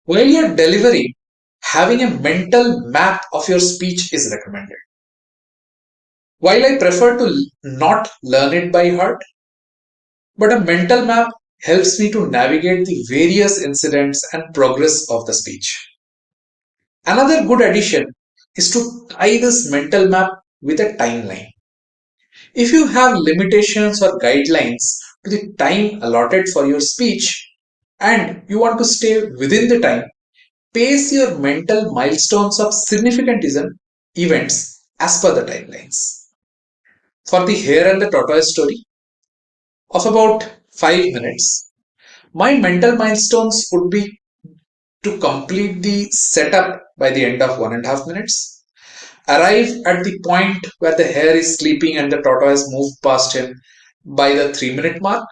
While you're delivering, having a mental map of your speech is recommended. While I prefer to not learn it by heart, but a mental map helps me to navigate the various incidents and progress of the speech. Another good addition is to tie this mental map with a timeline. If you have limitations or guidelines to the time allotted for your speech and you want to stay within the time, pace your mental milestones of significant events as per the timelines. For the hare and the tortoise story of about 5 minutes, my mental milestones would be to complete the setup by the end of 1.5 minutes, arrive at the point where the hare is sleeping and the tortoise moved past him by the 3 minute mark,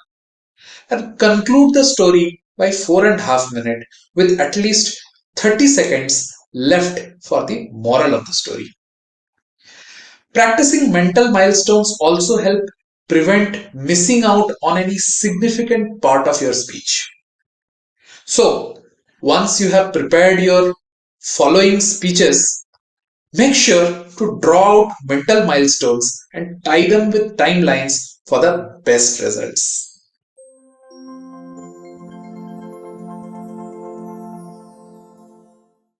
and conclude the story by 4.5 minutes with at least 30 seconds left for the moral of the story. Practicing mental milestones also help prevent missing out on any significant part of your speech. So, once you have prepared your following speeches, make sure to draw out mental milestones and tie them with timelines for the best results.